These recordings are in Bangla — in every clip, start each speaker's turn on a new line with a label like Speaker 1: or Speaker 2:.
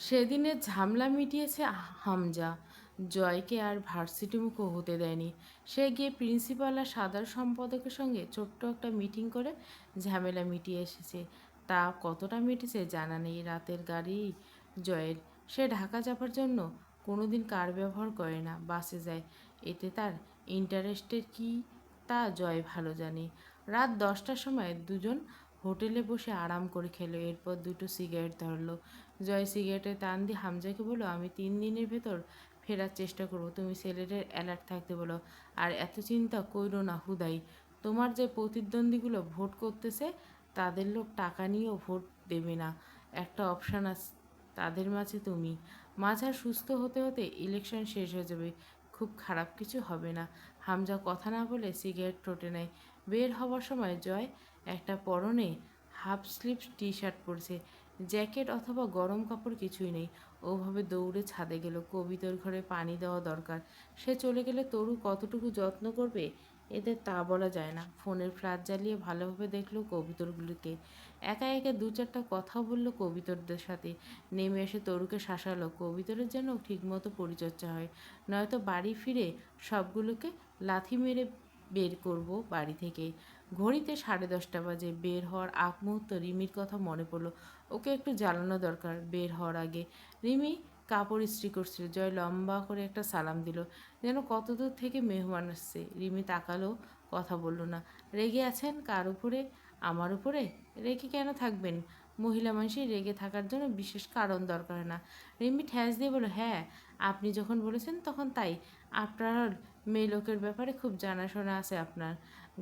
Speaker 1: সেদিনের ঝামেলা মিটিয়েছে হামজা। জয়কে আর ভার্সিটিমুখো হতে দেয়নি। সে গিয়ে প্রিন্সিপাল আর সাধারণ সম্পাদকের সঙ্গে ছোট্ট একটা মিটিং করে ঝামেলা মিটিয়ে এসেছে। তা কতটা মিটেছে জানা নেই। রাতের গাড়ি জয়ের। সে ঢাকা যাবার জন্য কোনোদিন কার ব্যবহার করে না, বাসে যায়। এতে তার ইন্টারেস্টের কি তা জয় ভালো জানে। রাত 10টার সময় দুজন হোটেলে বসে আরাম করে খেলো। এরপর দুটো সিগারেট ধরলো। জয় সিগারেটের টান দিয়ে হামজাকে বলল, আমি 3 দিনের ভেতর ফেরার চেষ্টা করব। তুমি ছেলেদের অ্যালার্ট থাকতে বলো। আর এত চিন্তা কইরো না হুদাই। তোমার যে প্রতিদ্বন্দ্বীগুলো ভোট করতেছে তাদের লোক টাকা নিয়েও ভোট দেবে না। একটা অপশান আছে, তাদের মাঝে তুমি। মাঝার সুস্থ হতে হতে ইলেকশন শেষ হয়ে যাবে। খুব খারাপ কিছু হবে না। হামজা কথা না বলে সিগারেট ঠোঁটে নেয়। বের হওয়ার সময় জয় একটা পরনে হাফ স্লিভ টি শার্ট পরছে। জ্যাকেট অথবা গরম কাপড় কিছুই নেই। ওভাবে দৌড়ে ছাদে গেল। কবিতর ঘরে পানি দেওয়া দরকার। সে চলে গেলে তরু কতটুকু যত্ন করবে এদের তা বলা যায় না। ফোনের ফ্ল্যাশ জ্বালিয়ে ভালোভাবে দেখলো কবিতরগুলিকে। একা একা 2-4টা কথা বলল কবিতরদের সাথে। নেমে এসে তরুকে শাসালো। কবিতরের যেন ঠিকমতো পরিচর্যা হয়, নয়তো বাড়ি ফিরে সবগুলোকে লাথি মেরে বের করব বাড়ি থেকে। ঘড়িতে 10:30 বাজে। বের হওয়ার আগ মুহূর্ত রিমির কথা মনে পড়ল। ওকে একটু জ্বালানো দরকার বের হওয়ার আগে। রিমি কাপড় ইস্ত্রি করছিল। জয় লম্বা করে একটা সালাম দিল, যেন কত দূর থেকে মেহমান আসছে। রিমি তাকালো, কথা বলল না। রেগে আছেন কার উপরে? আমার উপরে? রেগে কেন থাকবেন? মহিলা মানুষই রেগে থাকার জন্য বিশেষ কারণ দরকার হয় না। রিমি ঠ্যাস দিয়ে বলল, হ্যাঁ, আপনি যখন বলেছেন তখন তাই। আপনার মেয়ে লোকের ব্যাপারে খুব জানাশোনা আছে আপনার।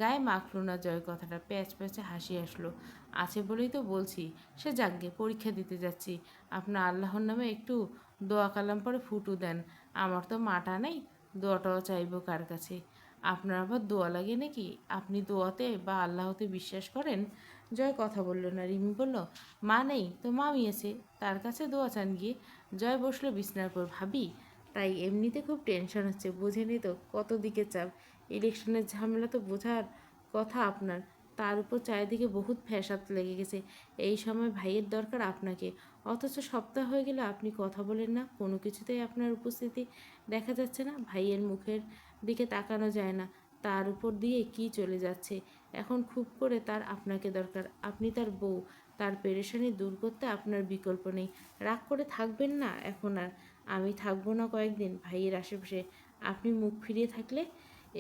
Speaker 1: গায়ে মাখল না জয় কথাটা। প্যাচ প্যাচে হাসি আসলো। আছে বলেই তো বলছি। সে যাকগে, পরীক্ষা দিতে যাচ্ছি। আপনার আল্লাহর নামে একটু দোয়া কালাম পরে ফুটু দেন। আমার তো মাটা নেই, দোয়াটাও চাইবো কার কাছে? আপনার আবার দোয়া লাগে নাকি? আপনি দোয়াতে বা আল্লাহতে বিশ্বাস করেন? জয় কথা বলল না। রিমি বলল, মা নেই তো মামি আছে, তার কাছে দোয়া চান গিয়ে। জয় বসলো বিছনার পর। ভাবি, তাই এমনিতে খুব টেনশন হচ্ছে, বোঝেনি তো কত দিকে চাপ। ইলেকশনের ঝামেলা তো বোঝার কথা আপনার। তার উপর চারিদিকে বহুত ফ্যাসাদ লেগে গেছে। এই সময় ভাইয়ের দরকার আপনাকে, অথচ সপ্তাহ হয়ে গেলে আপনি কথা বলেন না। কোনো কিছুতেই আপনার উপস্থিতি দেখা যাচ্ছে না। ভাইয়ের মুখের দিকে তাকানো যায় না। তার উপর দিয়ে কি চলে যাচ্ছে। এখন খুব করে তার আপনাকে দরকার। আপনি তার বউ। তার পেরেশানি দূর করতে আপনার বিকল্প নেই। রাগ করে থাকবেন না এখন আর। আমি থাকবো না কয়েকদিন ভাইয়ের আশেপাশে। আপনি মুখ ফিরিয়ে থাকলে।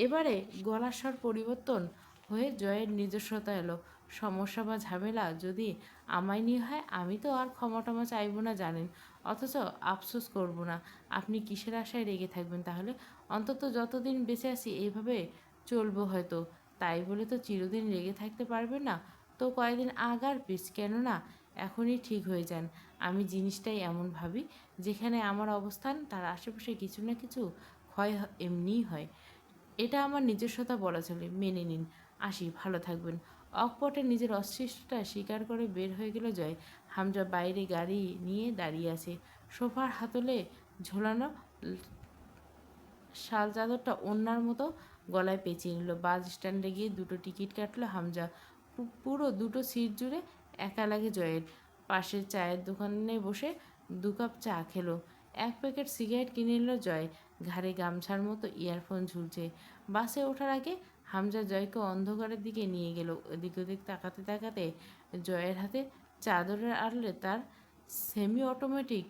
Speaker 1: এবারে গলার স্বর পরিবর্তন হয়ে জয়ের নিজস্বতা এলো। সমস্যা বা ঝামেলা যদি আমায় নিয়ে হয়, আমি তো আর ক্ষমা টমা চাইব না জানেন, অথচ আফসোস করব না। আপনি কিসের আশায় রেগে থাকবেন তাহলে? অন্তত যতদিন বেঁচে আছি এইভাবে চলবো হয়তো। তাই বলে তো চিরদিন রেগে থাকতে পারবেন না। তো কয়েকদিন আগার পিছ কেন না? এখনই ঠিক হয়ে যান। আমি জিনিসটাই এমন ভাবি, যেখানে আমার অবস্থান তার আশেপাশে কিছু না কিছু ক্ষয় এমনিই হয়। এটা আমার নিজস্বতা বলা চলে, মেনে নিন। আসি, ভালো থাকবেন। অকপটে নিজের অস্তিত্বটা স্বীকার করে বের হয়ে গেল জয়। হামজা বাইরে গাড়ি নিয়ে দাঁড়িয়ে আছে। সোফার হাতলে ঝোলানো শাল চাদরটা ওড়নার মতো গলায় পেঁচিয়ে নিল। বাস স্ট্যান্ডে গিয়ে দুটো টিকিট কাটলো হামজা। পুরো দুটো সিট জুড়ে একা লাগে জয়ের। পাশের চায়ের দোকানে বসে 2 কাপ চা খেলো। 1 প্যাকেট সিগারেট কিনে নিল জয়। ঘাড়ে গামছার মতো ইয়ারফোন ঝুলছে। বাসে ওঠার আগে হামজা জয়কে অন্ধকারের দিকে নিয়ে গেল। এদিক ওদিক তাকাতে তাকাতে জয়ের হাতে চাদরের আড়লে তার সেমি অটোমেটিক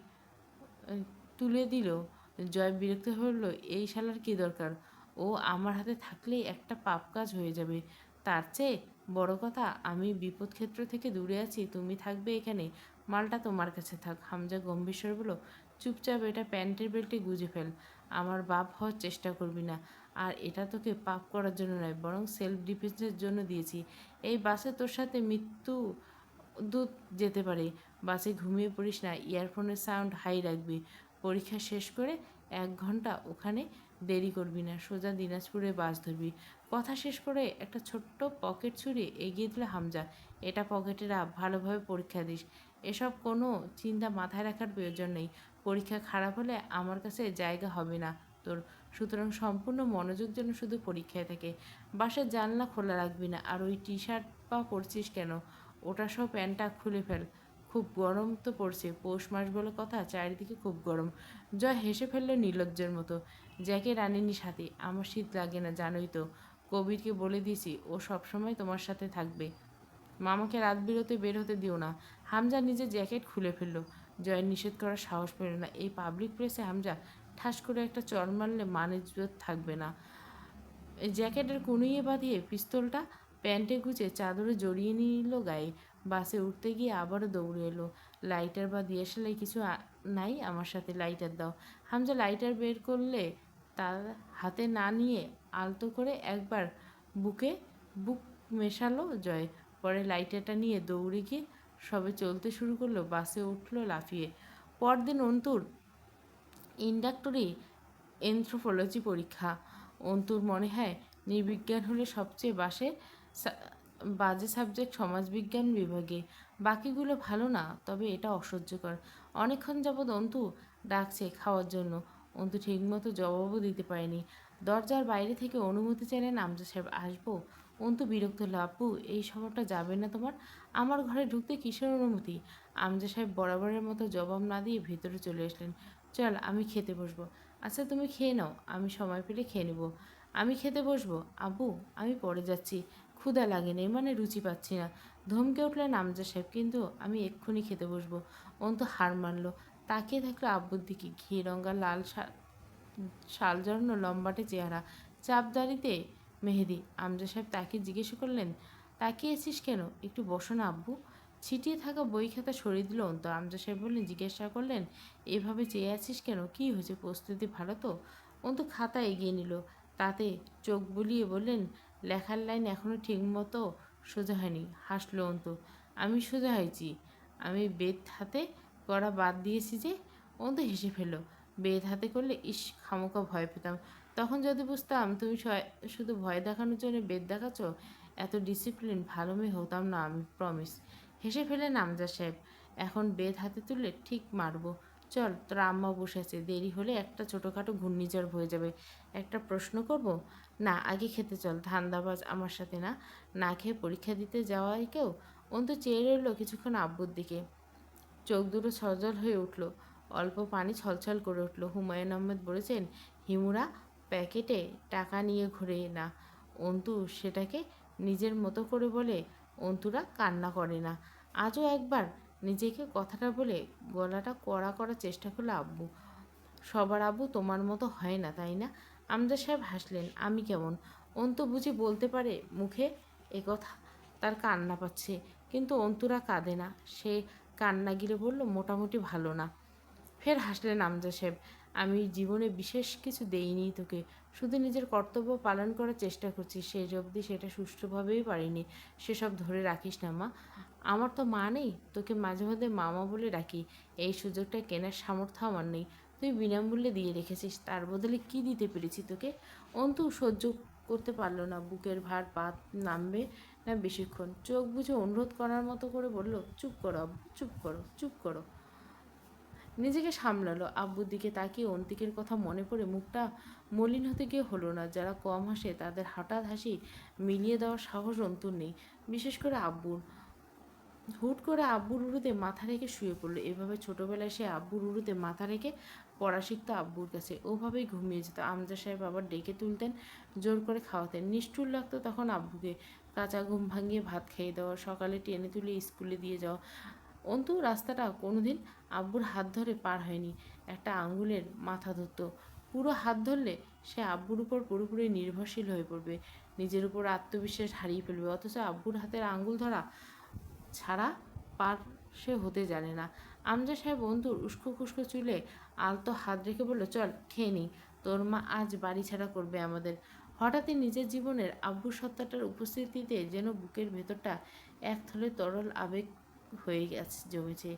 Speaker 1: তুলে দিল। জয় বিরক্ত হল, এই শালার কী দরকার? ও আমার হাতে থাকলেই একটা পাপ কাজ হয়ে যাবে। তার চেয়ে বড় কথা, আমি বিপদক্ষেত্র থেকে দূরে আছি, তুমি থাকবে এখানে। মালটা তোমার কাছে থাক। হামজা গম্ভীর স্বরে বলল, চুপচাপ এটা প্যান্টের বেল্টে গুজে ফেল। আমার বাপ হওয়ার চেষ্টা করবি না। আর এটা তোকে পাপ করার জন্য নয়, বরং সেলফ ডিফেন্সের জন্য দিয়েছি। এই বাসে তোর সাথে মৃত্যু দূত যেতে পারে। বাসে ঘুমিয়ে পড়িস না। ইয়ারফোনের সাউন্ড হাই রাখবি। পরীক্ষা শেষ করে 1 ঘন্টা ওখানে দেরি করবি না। সোজা দিনাজপুরে বাস ধরবি। কথা শেষ করে একটা ছোট্ট পকেট ছুরি এগিয়ে দিল হামজা। এটা পকেটে রাখ, ভালোভাবে পরীক্ষা দিস। এসব কোনো চিন্তা মাথায় রাখার প্রয়োজন নেই। পরীক্ষা খারাপ হলে আমার কাছে জায়গা হবে না তোর। সুতরাং সম্পূর্ণ মনোযোগ যেন শুধু পরীক্ষায় থাকে। বাসের জানলা খোলা রাখবি না। আর ওই টি শার্ট পরছিস কেন? ওটা সব প্যান্টটা খুলে ফেল। খুব গরম তো পড়ছে, পৌষ মাস বলে কথা, চারিদিকে খুব গরম। জয় হেসে ফেলল নির্লজ্জের মতো। জ্যাকেট আনেনি সাথে, আমার শীত লাগে না জানোই তো। কবিরকে বলে দিয়েছি ও সবসময় তোমার সাথে থাকবে। মামাকে রাত বিরতে বের হতে দিও না। হামজা নিজের জ্যাকেট খুলে ফেলল। জয়ের নিষেধ করার সাহস পেল না। এই পাবলিক প্লেসে হামজা ঠাস করে একটা চড় মারলে মানে থাকবে না। এই জ্যাকেটের কনুইয়ে বাঁধিয়ে পিস্তলটা প্যান্টে গুজে চাদরে জড়িয়ে নিল গায়ে। বাসে উঠতে গিয়ে আবারও দৌড়ে এলো। লাইটার বা দিয়াশালাই কিছু নাই আমার সাথে, লাইটার দাও। হামজা লাইটার বের করলে তার হাতে না নিয়ে আলতো করে একবার বুকে বুক মেশালো জয়। পরে লাইটারটা নিয়ে দৌড়ে গিয়ে সবে চলতে শুরু করলো। বাসে উঠলো লাফিয়ে। পরদিন অন্তুর ইন্ডাক্টরি এনথ্রোপোলজি পরীক্ষা। অন্তুর মনে হয় নির্বিজ্ঞান হলে সবচেয়ে বাজে সাবজেক্ট সমাজবিজ্ঞান বিভাগে। বাকিগুলো ভালো না, তবে এটা অসহ্যকর। অনেকক্ষণ যাবৎ অন্তু ডাকছে খাওয়ার জন্য। অন্তু ঠিকমতো জবাবও দিতে পারেনি। দরজার বাইরে থেকে অনুমতি চাইলেন আমজা সাহেব, আসবো? অন্তু বিরক্ত হলো, আপু এই শহরটা যাবে না তোমার? আমার ঘরে ঢুকতে কিসের অনুমতি? আমজা সাহেব বরাবরের মতো জবাব না দিয়ে ভেতরে চলে আসলেন। চল আমি খেতে বসবো। আচ্ছা তুমি খেয়ে নাও, আমি সময় পেলে খেয়ে নেব। আমি খেতে বসবো? আব্বু আমি পরে যাচ্ছি, ক্ষুধা লাগেনি, মানে রুচি পাচ্ছি না। ধমকে উঠলেন আমজা সাহেব, কিন্তু আমি এক্ষুনি খেতে বসবো। অন্তু হার মানলো। তাকিয়ে থাকলো আব্বুর দিকে। ঘি রঙা লাল শাল জড়ানো লম্বাটে চেহারা, চাপ দাড়িতে মেহেদি। আমজা সাহেব তাকে জিজ্ঞেস করলেন, তাকিয়েছিস কেন? একটু বসো না আব্বু। ছিটিয়ে থাকা বই খাতা সরিয়ে দিল অন্ত। আমজা সাহেব বললেন, জিজ্ঞাসা করলেন, এভাবে চেয়ে আছিস কেন? কি হয়েছে, প্রস্তুতি ভালো তো? অন্ত খাতা এগিয়ে নিল। তাতে চোখ বুলিয়ে বললেন, লেখার লাইন এখনও ঠিকমতো সোজা হয়নি। হাসলো অন্তু। আমি সোজা হয়েছি, আমি বেত হাতে করা বাদ দিয়েছি যে। অন্তু হেসে ফেলল। বেত হাতে করলে ইস খামোকা ভয় পেতাম। তখন যদি বুঝতাম তুমি শুধু ভয় দেখানোর জন্য বেত দেখাচ্ছ, এত ডিসিপ্লিন ভালো মেয়ে হতাম না আমি, প্রমিস। হেসে ফেলেন আমজা সাহেব। এখন বেত হাতে তুললে ঠিক মারবো। চল, তোর আম্মা বসে আছে, দেরি হলে একটা ছোটোখাটো ঘূর্ণিঝড় হয়ে যাবে। একটা প্রশ্ন করব? না, আগে খেতে চল। ধান্দাবাজ আমার সাথে না, না খেয়ে পরীক্ষা দিতে যাওয়াই কেউ। অন্তু চেয়ে রইল কিছুক্ষণ আব্বুর দিকে। চোখ দুটো সজল হয়ে উঠল, অল্প পানি ছলছল করে উঠল। হুমায়ুন আহমেদ বলেছেন, হিমুরা প্যাকেটে টাকা নিয়ে ঘুরে না। অন্তু সেটাকে নিজের মতো করে বলে। অন্তুরা কান্না করে না। আজও একবার নিজেকে কথাটা বলে গলাটা কড়া করার চেষ্টা করলো আব্বু। সবার আব্বু তোমার মতো হয় না, তাই না? আমজা সাহেব হাসলেন। আমি কেমন? অন্তু বুঝি বলতে পারে মুখে একথা? তার কান্না পাচ্ছে, কিন্তু অন্তুরা কাঁদে না। সে কান্না গিলে বলল, মোটামুটি ভালো না। ফের হাসলেন আমজা সাহেব। আমি জীবনে বিশেষ কিছু দেইনি তোকে, শুধু নিজের কর্তব্য পালন করার চেষ্টা করছি। শেষ অবধি সেটা সুষ্ঠুভাবেই পারিনি। সেসব ধরে রাখিস না মা। আমার তো মা নেই, তোকে মাঝে মাঝে মামা বলে ডাকি। এই সুযোগটা কেনার সামর্থ্য আমার নেই। তুই বিনামূল্যে দিয়ে রেখেছিস, তার বদলে কি দিতে পেরেছি তোকে? অন্তু সহ্য করতে পারল না। বুকের ভার পা নামবে না বেশিক্ষণ। চোখ বুঝে অনুরোধ করার মতো করে বলল, চুপ করো আব্বু, চুপ করো, চুপ করো। নিজেকে সামলালো। আব্বুর দিকে তাকিয়ে অন্তিকের কথা মনে পড়ে মুখটা মলিন হতে গিয়ে হলো না। যারা কম হাসে তাদের হঠাৎ হাসি মিলিয়ে দেওয়ার সাহস অন্তুর নেই, বিশেষ করে আব্বুর। হুট করে আব্বুর উড়ুতে মাথা রেখে শুয়ে পড়লো। এভাবে ছোটোবেলায় সে আব্বুর উড়ুতে মাথা রেখে পড়া শিখতো আব্বুর কাছে। ওভাবেই ঘুমিয়ে যেত। আমজা সাহেব আবার ডেকে তুলতেন, জোর করে খাওয়াতেন। নিষ্ঠুর লাগতো তখন আব্বুকে। কাঁচা ঘুম ভাঙিয়ে ভাত খেয়ে দেওয়া, সকালে টেনে তুলে স্কুলে দিয়ে যাওয়া। অন্তু রাস্তাটা কোনোদিন আব্বুর হাত ধরে পার হয়নি। একটা আঙ্গুলের মাথা ধরত। পুরো হাত ধরলে সে আব্বুর উপর পুরোপুরি নির্ভরশীল হয়ে পড়বে, নিজের উপর আত্মবিশ্বাস হারিয়ে ফেলবে। অথচ আব্বুর হাতের আঙ্গুল ধরা ছাড়া পার সে হতে জানে না। আমজা সাহেব অন্তুর উস্কো খুস্কো চুলে আলতো হাত রেখে বলল, চল খেয়ে নিই, তোর মা আজ বাড়ি ছাড়া করবে আমাদের। হঠাৎই নিজের জীবনের আব্বুর সত্তাটার উপস্থিতিতে যেন বুকের ভেতরটা এক থলে তরল আবেগ হয়ে গেছে, জমেছে।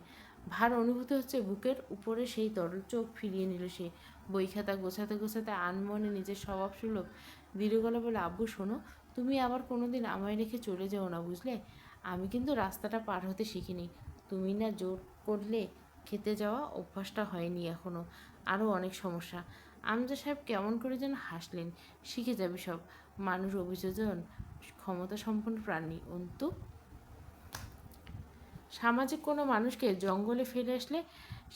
Speaker 1: ভার অনুভূতি হচ্ছে বুকের উপরে সেই তরল। চোখ ফিরিয়ে নিল সে। বই খাতা গোছাতে গোছাতে আনমনে নিজের স্বভাব সুলভ দৃঢ় গলা বলে, আব্বু শোনো, তুমি আবার কোনোদিন আমায় রেখে চলে যাও না, বুঝলে? আমি কিন্তু রাস্তাটা পার হতে শিখিনি। তুমি না জোর করলে খেতে যাওয়া, অভ্যাসটা হয়নি এখনও। আরও অনেক সমস্যা। আমজা সাহেব কেমন করে যেন হাসলেন। শিখে যাবে সব। মানুষ অভিযোজন ক্ষমতা সম্পন্ন প্রাণী অন্তু। সামাজিক কোনো মানুষকে জঙ্গলে ফেলে আসলে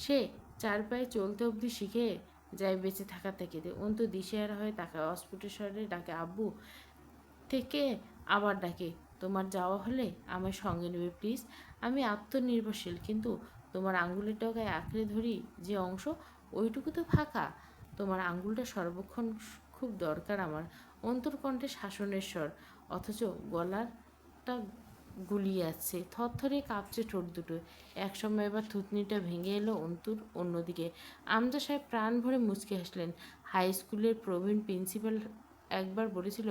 Speaker 1: সে চার পায়ে চলতে অবধি শিখে যায় বেঁচে থাকার থেকে। অন্তু দিশেহারা হয়ে তাকায়, অস্ফুটেশ্বরে ডাকে, আব্বু থেকে আবার ডাকে, তোমার যাওয়া হলে আমার সঙ্গে নেবে প্লিজ। আমি আত্মনির্ভরশীল, কিন্তু তোমার আঙ্গুলের ডগায় আঁকড়ে ধরি যে অংশ, ওইটুকু তো ফাঁকা। তোমার আঙ্গুলটা সর্বক্ষণ খুব দরকার আমার। অন্তর কণ্ঠে শাসনের স্বর, অথচ গলাটা গুলিয়ে আছে, থরথরে কাঁপছে ঠোঁট দুটো। একসময় এবার থুতনিটা ভেঙে এলো অন্তুর অন্যদিকে। আমজা সাহেব প্রাণ ভরে মুচকে হাসলেন। হাই স্কুলের প্রবীণ প্রিন্সিপাল একবার বলেছিল,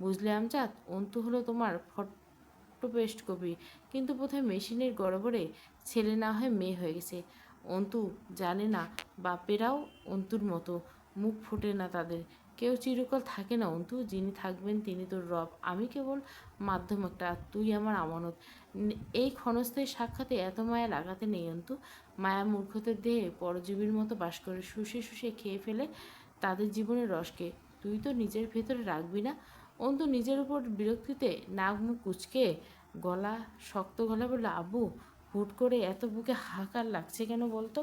Speaker 1: বুঝলে আমজাদ, অন্তু হলো তোমার ফটোপেস্ট কপি, কিন্তু বোধহয় মেশিনের গড়বড়ে ছেলে না হয়ে মেয়ে হয়ে গেছে। অন্তু জানে না বাপেরাও অন্তুর মতো, মুখ ফোটে না তাদের। কেউ চিরকাল থাকে না অন্তু, যিনি থাকবেন তিনি তোর রব। আমি কেবল মাধ্যম একটা, আর তুই আমার আমানত। এই ক্ষণস্থায়ী সাক্ষাতে এত মায়া লাগাতে নেই অন্তু। মায়া মূর্খদের দেহে পরজীবীর মতো বাস করে, শুষে শুষে খেয়ে ফেলে তাদের জীবনের রসকে। তুই তো নিজের ভেতরে রাখবি না। অন্তু নিজের উপর বিরক্তিতে নাক মুখ কুচকে গলা শক্ত গলা বলল, আব্বু, হুট করে এত বুকে হাহাকার লাগছে কেন বলতো?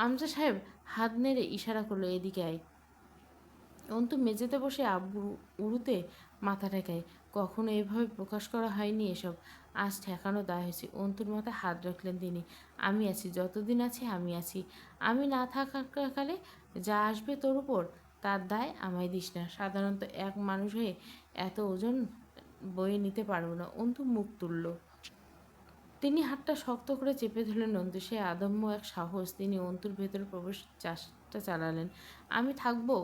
Speaker 1: আমজা সাহেব হাত নেড়ে ইশারা করলো, এদিকে আয়। অন্তু মেঝেতে বসে আব্বু উড়ুতে মাথা ঠেকায়। কখনো এভাবে প্রকাশ করা হয়নি এসব, আজ ঠেকানো দায় হয়েছে। অন্তুর মাথায় হাত রাখলেন তিনি। আমি আছি, যতদিন আছি আমি আছি। আমি না থাকাকালে যা আসবে তোর উপর, তার দায় আমায় দিস না। সাধারণত এক মানুষ হয়ে এত ওজন বয়ে নিতে পারবো না। অন্তু মুখ তুলল। তিনি হাতটা শক্ত করে চেপে ধরলেন অন্তু। সে আদম্য এক সাহস। তিনি অন্তুর ভেতরে প্রবেশ চেষ্টা চালালেন। আমি থাকবো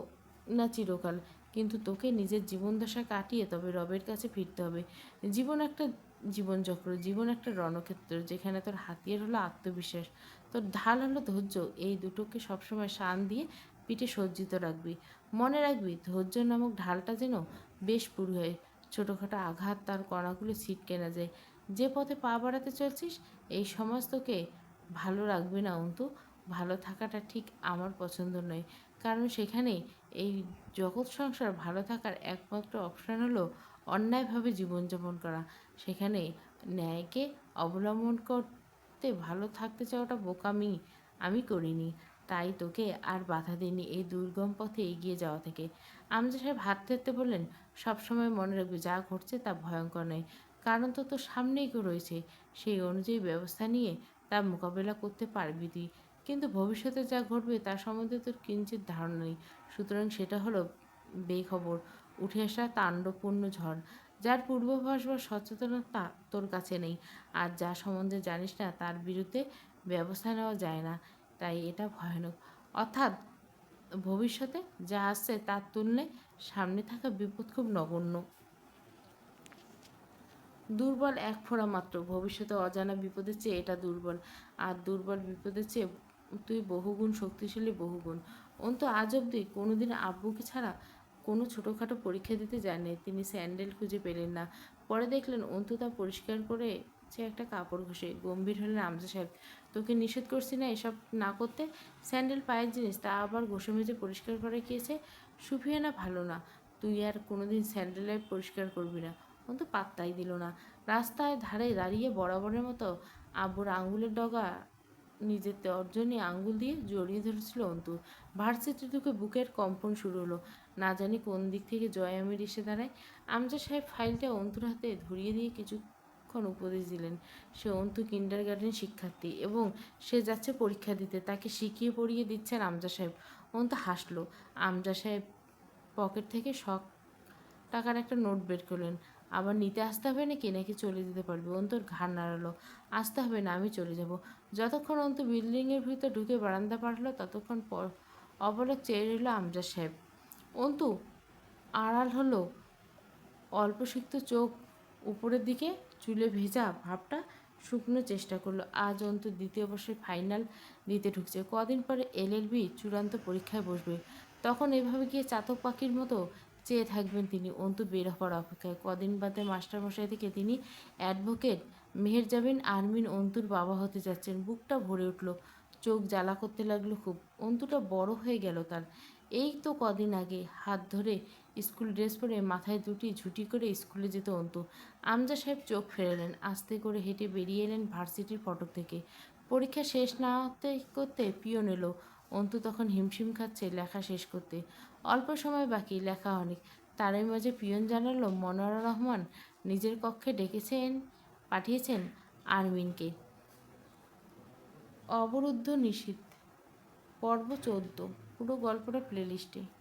Speaker 1: না চিরকাল, কিন্তু তোকে নিজের জীবনদশা কাটিয়ে তবে রবের কাছে ফিরতে হবে। জীবন একটা জীবনচক্র, জীবন একটা রণক্ষেত্র, যেখানে তোর হাতিয়ার হলো আত্মবিশ্বাস, তোর ঢাল হলো ধৈর্য। এই দুটোকে সবসময় শান দিয়ে পিঠে সজ্জিত রাখবি। মনে রাখবি, ধৈর্য নামক ঢালটা যেন বেশ পুরু হয়, ছোটোখাটো আঘাত তার কণাগুলো ছিটকে না যায়। যে পথে পা বাড়াতে চলছিস, এই সমাজ তোকে ভালো রাখবে না অন্তু। ভালো থাকাটা ঠিক আমার পছন্দ নয়, কারণ সেখানে এই জগৎ সংসার ভালো থাকার একমাত্র অপশান হলো অন্যায়ভাবে জীবনযাপন করা। সেখানে ন্যায়কে অবলম্বন করতে ভালো থাকতে চাওয়াটা বোকামি। আমি করিনি, তাই তোকে আর বাধা দিইনি এই দুর্গম পথে এগিয়ে যাওয়া থেকে। আমজা সাহেব হাত ধরতে বললেন, সবসময় মনে রাখবি, যা ঘটছে তা ভয়ঙ্কর নয়, কারণ তো তোর সামনেই রয়েছে। সেই অনুযায়ী ব্যবস্থা নিয়ে তার মোকাবেলা করতে পারবি তুই। কিন্তু ভবিষ্যতে যা ঘটবে তার সম্বন্ধে তোর কিঞ্চিত ধারণা নেই। সুতরাং সেটা হলো বেখবর উঠে আসা তাণ্ডবপূর্ণ ঝড়, যার পূর্বাভাস বা সচেতনতা তোর কাছে নেই। আর যা সম্বন্ধে জানিস না তার বিরুদ্ধে ব্যবস্থা নেওয়া যায় না, তাই এটা ভয়ানক। অর্থাৎ ভবিষ্যতে যা আসছে তার তুলনায় সামনে থাকা বিপদ খুব নগণ্য। দুর্বল এক ফোঁড়া মাত্র, ভবিষ্যতে অজানা বিপদের চেয়ে এটা দুর্বল। আর দুর্বল বিপদের চেয়ে তুই বহুগুণ শক্তিশালী, বহুগুণ। অন্তু আজ অবধি কোনোদিন আব্বুকে ছাড়া কোনো ছোটোখাটো পরীক্ষা দিতে যায়নি। তিনি স্যান্ডেল খুঁজে পেলেন না। পরে দেখলেন অন্তু তা পরিষ্কার করে সে একটা কাপড় ঘষে। গম্ভীর হলেন আমজা সাহেব, তোকে নিষেধ করছি না এসব না করতে। স্যান্ডেল পায়ের জিনিস, তা আবার ঘষে মেজে পরিষ্কার করে গিয়েছে। সুফিয়ানা ভালো না, তুই আর কোনোদিন স্যান্ডেলের পরিষ্কার করবি না। অন্তু পাত্তাই দিল না। রাস্তায় ধারে দাঁড়িয়ে বরাবরের মতো আব্বুর আঙুলের ডগা নিজের তর্জনী আঙুল দিয়ে জড়িয়ে ধরেছিল অন্তু। ভার্সিটি ঢুকে বুকের কম্পন শুরু হলো। না জানি কোন দিক থেকে জয় আমির এসে দাঁড়ায়। আমজা সাহেব ফাইলটা অন্তুর হাতে ধরিয়ে দিয়ে কিছুক্ষণ উপদেশ দিলেন। সে অন্তু কিন্ডারগার্টেন শিক্ষার্থী এবং সে যাচ্ছে পরীক্ষা দিতে, তাকে শিখিয়ে পড়িয়ে দিচ্ছেন আমজা সাহেব। অন্তু হাসলো। আমজা সাহেব পকেট থেকে টাকার একটা নোট বের করলেন। আবার নিতে আসতে হবে নাকি চলে যেতে পারবি? অন্তর ঘাড় নাড়ালো। আসতে হবে না, আমি চলে যাব। যতক্ষণ অন্ত বিল্ডিংয়ের ভিতর ঢুকে বারান্দা পার হলো ততক্ষণ পর অবলক চেয়ে রইল আমজা সাহেব। অন্তু আড়াল হলো, অল্প সিক্ত চোখ উপরের দিকে, চুলে ভেজা ভাবটা শুকনো চেষ্টা করলো। আজ অন্তু দ্বিতীয় বর্ষের ফাইনাল দিতে ঢুকছে। কদিন পরে এলএলবি চূড়ান্ত পরীক্ষায় বসবে। তখন এভাবে গিয়ে চাতক পাখির মতো চেয়ে থাকবেন তিনি, অন্তু বের হওয়ার অপেক্ষায়। কদিন বাদে মাস্টারমশাই থেকে তিনি অ্যাডভোকেট মেহেরজাবিন আরমিন অন্তুর বাবা হতে যাচ্ছেন। বুকটা ভরে উঠল, চোখ জ্বালা করতে লাগলো খুব। অন্তুটা বড় হয়ে গেল তার। এই তো কদিন আগে হাত ধরে স্কুল ড্রেস পরে মাথায় দুটি ঝুঁটি করে স্কুলে যেত অন্তু। আমজা সাহেব চোখ ফেরালেন, আস্তে করে হেঁটে বেরিয়ে এলেন ভার্সিটির ফটক থেকে। পরীক্ষা শেষ না হতে করতে পিয়ন এলো। অন্তু তখন হিমশিম খাচ্ছে লেখা শেষ করতে। অল্প সময় বাকি, লেখা অনেক। তারই মাঝে পিয়ন জানালো মনোয়ারা রহমান নিজের কক্ষে পাঠিয়েছেন আরমিনকে। অবরুদ্ধ নিষিদ্ধ, পর্ব 14। পুরো গল্পটা প্লেলিস্টে।